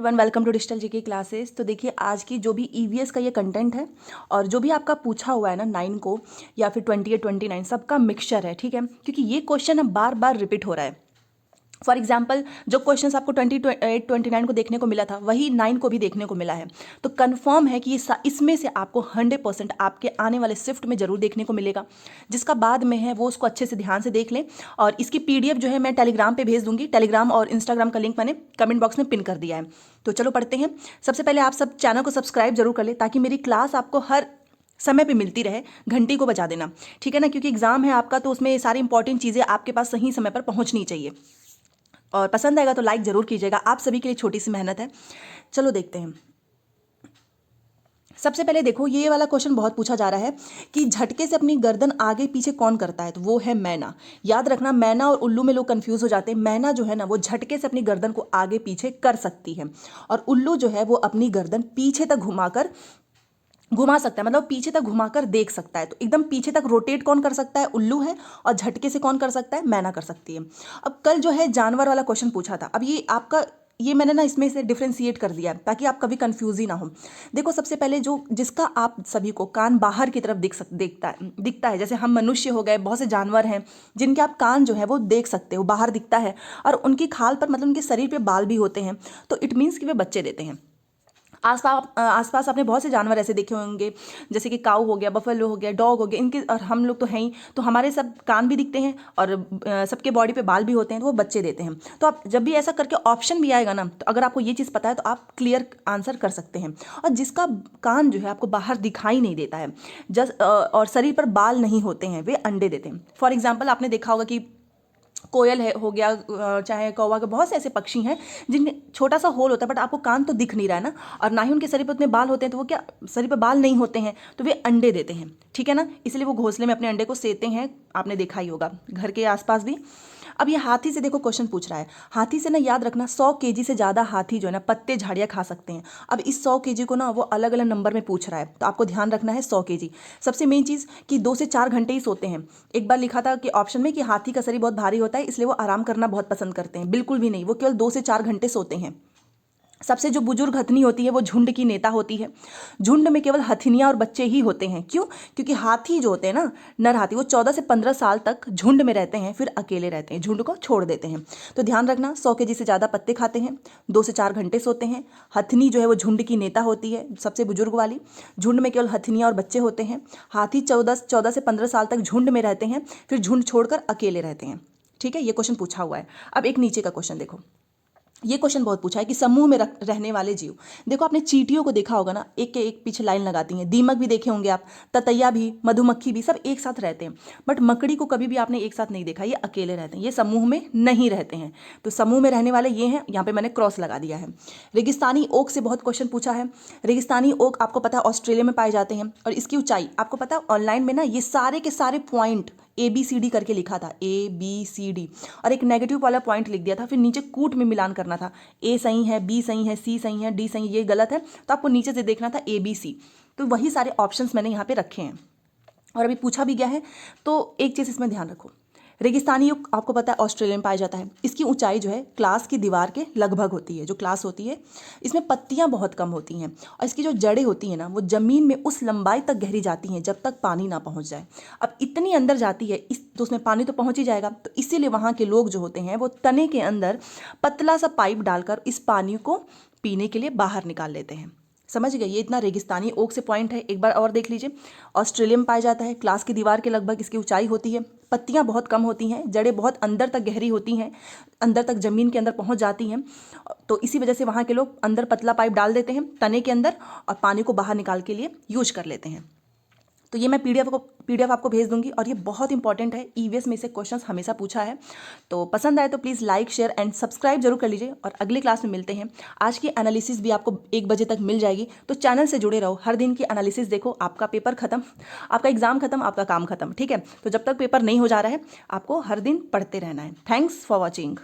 Everyone, welcome to digital GK classes. तो देखिए, आज की जो भी ईवीएस का ये कंटेंट है और जो भी आपका पूछा हुआ है ना 9 को या फिर 28 29 सबका मिक्सचर है, ठीक है, क्योंकि ये क्वेश्चन अब बार बार रिपीट हो रहा है। फॉर एग्जाम्पल, जो क्वेश्चंस आपको 28 29 को देखने को मिला था वही 9 को भी देखने को मिला है। तो कंफर्म है कि इसमें से आपको 100% आपके आने वाले शिफ्ट में जरूर देखने को मिलेगा। जिसका बाद में है वो उसको अच्छे से ध्यान से देख लें, और इसकी पीडीएफ जो है मैं टेलीग्राम पे भेज दूंगी। टेलीग्राम और इंस्टाग्राम का लिंक मैंने कमेंट बॉक्स में पिन कर दिया है। तो चलो पढ़ते हैं। सबसे पहले आप सब चैनल को सब्सक्राइब जरूर कर ले, ताकि मेरी क्लास आपको हर समय पे मिलती रहे। घंटी को बजा देना, ठीक है ना, क्योंकि एग्जाम है आपका, तो उसमें सारी इंपॉर्टेंट चीज़ें आपके पास सही समय पर पहुंचनी चाहिए। और पसंद आएगा तो लाइक जरूर कीजिएगा, आप सभी के लिए छोटी सी मेहनत है। चलो देखते हैं। सबसे पहले देखो, ये वाला क्वेश्चन बहुत पूछा जा रहा है कि झटके से अपनी गर्दन आगे पीछे कौन करता है। तो वो है मैना। याद रखना, मैना और उल्लू में लोग कंफ्यूज हो जाते हैं। मैना जो है ना वो झटके से अपनी गर्दन को आगे पीछे कर सकती है, और उल्लू जो है वो अपनी गर्दन पीछे तक घुमा सकता है, मतलब पीछे तक घुमाकर देख सकता है। तो एकदम पीछे तक रोटेट कौन कर सकता है? उल्लू है। और झटके से कौन कर सकता है? मैना कर सकती है। अब कल जो है जानवर वाला क्वेश्चन पूछा था, अब ये आपका ये मैंने ना इसमें से डिफ्रेंशिएट कर दिया ताकि आप कभी कंफ्यूज ही ना हो। देखो, सबसे पहले जो जिसका आप सभी को कान बाहर की तरफ दिखता है, जैसे हम मनुष्य हो गए, बहुत से जानवर हैं जिनके आप कान जो है वो देख सकते हो, बाहर दिखता है, और उनकी खाल पर मतलब उनके शरीर पे बाल भी होते हैं। तो इट मीन्स कि वे बच्चे देते हैं। आसपास आपने बहुत से जानवर ऐसे देखे होंगे, जैसे कि काऊ हो गया, बफेलो हो गया, डॉग हो गया, इनके, और हम लोग तो हैं ही, तो हमारे सब कान भी दिखते हैं और सबके बॉडी पे बाल भी होते हैं, तो वो बच्चे देते हैं। तो आप जब भी ऐसा करके ऑप्शन भी आएगा ना, तो अगर आपको ये चीज़ पता है तो आप क्लियर आंसर कर सकते हैं। और जिसका कान जो है आपको बाहर दिखाई नहीं देता है, और शरीर पर बाल नहीं होते हैं, वे अंडे देते हैं। फॉर एग्जाम्पल, आपने देखा होगा कि कोयल है हो गया, चाहे कौवा के, बहुत से ऐसे पक्षी हैं जिनमें छोटा सा होल होता है, बट आपको कान तो दिख नहीं रहा है ना, और ना ही उनके शरीर पर उतने बाल होते हैं, तो वो क्या, शरीर पर बाल नहीं होते हैं, तो वे अंडे देते हैं, ठीक है ना। इसलिए वो घोंसले में अपने अंडे को सेते हैं, आपने देखा ही होगा घर के आसपास भी। अब ये हाथी से देखो क्वेश्चन पूछ रहा है। हाथी से ना याद रखना, 100 केजी से ज़्यादा हाथी जो है ना पत्ते झाड़ियाँ खा सकते हैं। अब इस 100 केजी को ना वो अलग अलग नंबर में पूछ रहा है, तो आपको ध्यान रखना है 100 केजी। सबसे मेन चीज़ कि 2 से 4 घंटे ही सोते हैं। एक बार लिखा था कि ऑप्शन में कि हाथी का शरीर बहुत भारी होता है, इसलिए वो आराम करना बहुत पसंद करते हैं। बिल्कुल भी नहीं, वो केवल 2 से 4 घंटे सोते हैं। सबसे जो बुजुर्ग हथनी होती है वो झुंड की नेता होती है। झुंड में केवल हथनियां और बच्चे ही होते हैं। क्यों? क्योंकि हाथी जो होते हैं ना, नर हाथी, वो 14 से 15 साल तक झुंड में रहते हैं, फिर अकेले रहते हैं, झुंड को छोड़ देते हैं। तो ध्यान रखना, 100 केजी से ज़्यादा पत्ते खाते हैं, 2 से 4 घंटे सोते हैं। हथनी जो है वो झुंड की नेता होती है, सबसे बुजुर्ग वाली। झुंड में केवल हथनियां और बच्चे होते हैं। हाथी 14 से 15 साल तक झुंड में रहते हैं, फिर झुंड छोड़कर अकेले रहते हैं। ठीक है, ये क्वेश्चन पूछा हुआ है। अब एक नीचे का क्वेश्चन देखो। ये क्वेश्चन बहुत पूछा है कि समूह में रहने वाले जीव। देखो, आपने चींटियों को देखा होगा ना, एक के एक पीछे लाइन लगाती हैं। दीमक भी देखे होंगे आप, ततैया भी, मधुमक्खी भी, सब एक साथ रहते हैं। बट मकड़ी को कभी भी आपने एक साथ नहीं देखा, ये अकेले रहते हैं, ये समूह में नहीं रहते हैं। तो समूह में रहने वाले ये हैं, यहाँ पे मैंने क्रॉस लगा दिया है। रेगिस्तानी ओक से बहुत क्वेश्चन पूछा है। रेगिस्तानी ओक आपको पता है ऑस्ट्रेलिया में पाए जाते हैं, और इसकी ऊंचाई आपको पता है, ऑनलाइन में ना ये सारे के सारे पॉइंट ABCD करके लिखा था, ABCD, और एक नेगेटिव वाला पॉइंट लिख दिया था, फिर नीचे कूट में मिलान करना था। A सही है, B सही है, C सही है, D सही है, ये गलत है, तो आपको नीचे से देखना था ABC। तो वही सारे ऑप्शंस मैंने यहाँ पे रखे हैं, और अभी पूछा भी गया है। तो एक चीज़ इसमें ध्यान रखो, रेगिस्तानी युग आपको पता है ऑस्ट्रेलिया में पाया जाता है। इसकी ऊंचाई जो है क्लास की दीवार के लगभग होती है। जो क्लास होती है इसमें पत्तियां बहुत कम होती हैं, और इसकी जो जड़ें होती हैं ना वो ज़मीन में उस लंबाई तक गहरी जाती हैं जब तक पानी ना पहुंच जाए। अब इतनी अंदर जाती है तो उसमें पानी तो पहुंच ही जाएगा, तो इसीलिए वहाँ के लोग जो होते हैं वो तने के अंदर पतला सा पाइप डालकर इस पानी को पीने के लिए बाहर निकाल लेते हैं। समझ गए? ये इतना रेगिस्तानी ओक से पॉइंट है। एक बार और देख लीजिए, ऑस्ट्रेलिया में पाया जाता है, क्लास की दीवार के लगभग इसकी ऊंचाई होती है, पत्तियां बहुत कम होती हैं, जड़ें बहुत अंदर तक गहरी होती हैं, अंदर तक ज़मीन के अंदर पहुंच जाती हैं। तो इसी वजह से वहाँ के लोग अंदर पतला पाइप डाल देते हैं तने के अंदर, और पानी को बाहर निकाल के लिए यूज कर लेते हैं। तो ये मैं पीडीएफ आपको भेज दूंगी, और ये बहुत इंपॉर्टेंट है, ईवीएस में से क्वेश्चंस हमेशा पूछा है। तो पसंद आए तो please like, share and subscribe जरूर कर लीजिए, और अगली क्लास में मिलते हैं। आज की एनालिसिस भी आपको 1 बजे तक मिल जाएगी, तो चैनल से जुड़े रहो, हर दिन की एनालिसिस देखो। आपका पेपर खत्म, आपका एग्जाम खत्म, आपका काम खत्म, ठीक है। तो जब तक पेपर नहीं हो जा रहा है, आपको हर दिन पढ़ते रहना है। Thanks for watching.